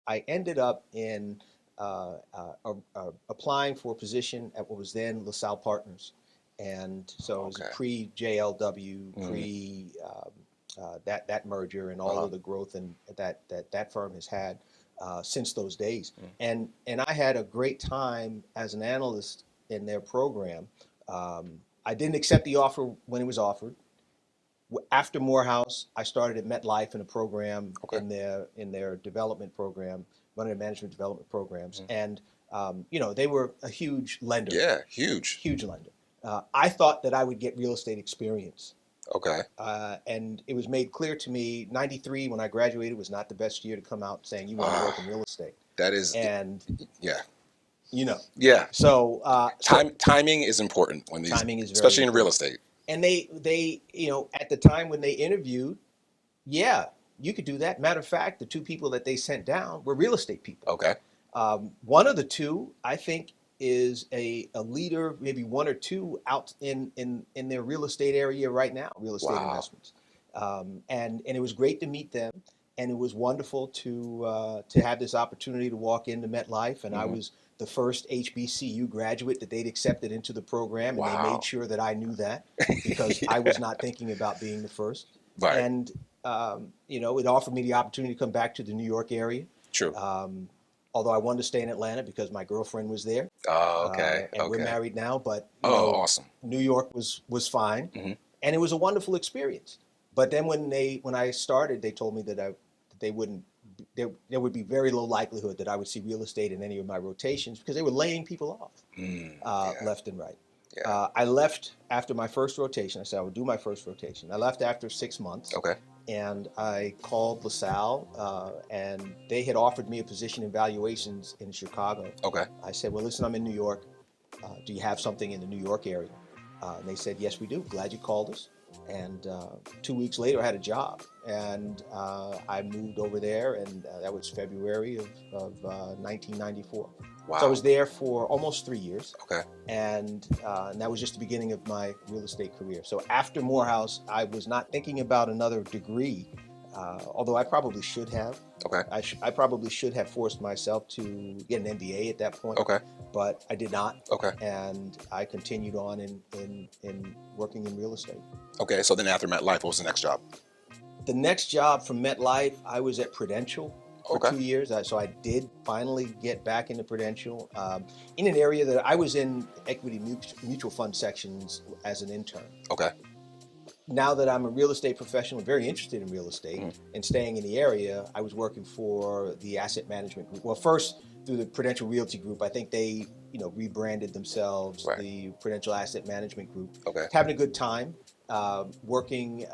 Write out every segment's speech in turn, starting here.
I ended up in applying for a position at what was then LaSalle Partners, and so it was Okay. pre JLW, Mm. pre that merger, and all Uh-huh. of the growth and that firm has had since those days. Mm. And I had a great time as an analyst in their program. I didn't accept the offer when it was offered. After Morehouse, I started at MetLife in a program Okay. in their development program, one of their management development programs, Mm. and they were a Yeah, huge. huge lender. I thought that I would get real estate experience, Okay. and it was made clear to me. '93, when I graduated, was not the best year to come out saying you want to Ah, work in real estate, that is, and yeah, you know, yeah. so Timing is important when these, timing is very especially in real important. estate. And they at the time when they interviewed, yeah, you could do that. Matter of fact, the two people that they sent down were real estate people. Okay. One of the two, I think, is a leader, maybe one or two out in their real estate area right now, real estate Wow. investments. And it was great to meet them, and it was wonderful to have this opportunity to walk into MetLife, and I Hmm. was the first HBCU graduate that they'd accepted into the program, and they made Wow. sure that I knew that because I was not thinking about being the first. Right. And it offered me the opportunity to come back to the New York area. True. Um, Although I wanted to stay in Atlanta because my girlfriend was there, Oh, okay. and we're Okay. married now. But Oh, awesome. New York was fine, Hmm. and it was a wonderful experience. But then when I started, they told me that they wouldn't. There would be very low likelihood that I would see real estate in any of my rotations because they were laying people off Mm. Yeah. left and right. Yeah. I left after my first rotation. I said I would do my first rotation. I left after 6 months, Okay. and I called LaSalle, and they had offered me a position in valuations in Chicago. Okay. I said, well, listen, I'm in New York. Do you have something in the New York area? And they said, yes, we do. Glad you called us. And 2 weeks later, I had a job, and I moved over there, and that was February of 1994. So I Wow. was there for almost 3 years, Okay. and that was just the beginning of my real estate career. So after Morehouse, I was not thinking about another degree, although I probably should have. Okay. I probably should have forced myself to get an MBA at that point, Okay. but I did not, Okay. and I continued on in working in real estate. Okay. So then after MetLife, what was the next job? The next job from MetLife, I was at Prudential for Okay. 2 years. So I did finally get back into Prudential in an area that I was in equity mutual fund sections as an intern. Okay. Now that I'm a real estate professional, very interested in real estate Mm. and staying in the area, I was working for the asset management group. Well, first through the Prudential Realty Group. I think they, rebranded themselves Right. the Prudential Asset Management Group. Okay. Having a good time, working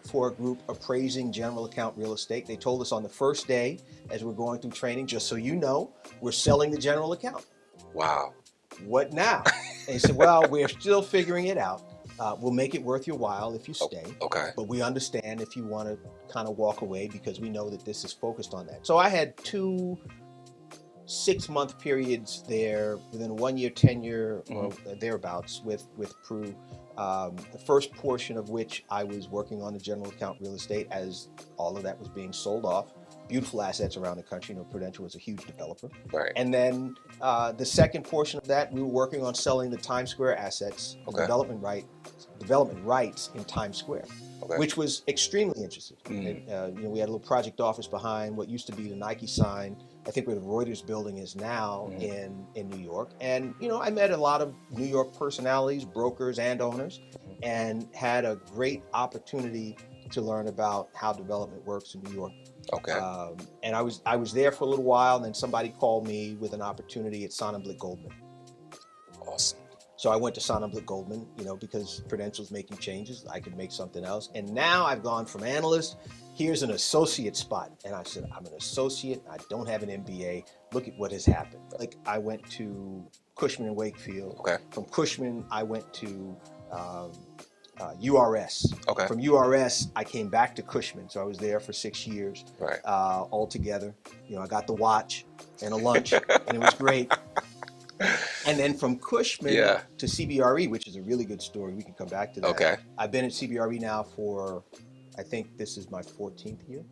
for a group appraising general account real estate. They told us on the first day, as we're going through training, just so you know, we're selling the general account. Wow. What now? And he said, well, we're still figuring it out. We'll make it worth your while if you stay, Okay. but we understand if you want to kind of walk away because we know that this is focused on that. So I had 2 6-month periods there within a 1-year tenure or thereabouts with Pru. The first portion of which I was working on the general account real estate as all of that was being sold off. Beautiful assets around the country. Prudential was a huge developer. Right. And then the second portion of that, we were working on selling the Times Square assets, Okay. development rights in Times Square, Okay. which was extremely interesting. Mm. And, we had a little project office behind what used to be the Nike sign, I think where the Reuters building is now in New York. And, I met a lot of New York personalities, brokers and owners, and had a great opportunity to learn about how development works in New York. Okay. And I was there for a little while, and then somebody called me with an opportunity at Sonnenblick Goldman. Awesome. So I went to Sonnenblick Goldman, because Prudential's making changes, I could make something else. And now I've gone from analyst, here's an associate spot. And I said, I'm an associate, I don't have an MBA. Look at what has happened. Like I went to Cushman and Wakefield. Okay. From Cushman, I went to URS. Okay. From URS, I came back to Cushman. So I was there for 6 years Right. altogether. I got the watch and a lunch, and it was great. And then from Cushman Yeah. to CBRE, which is a really good story. We can come back to that. Okay. I've been at CBRE now for, I think this is my 14th year.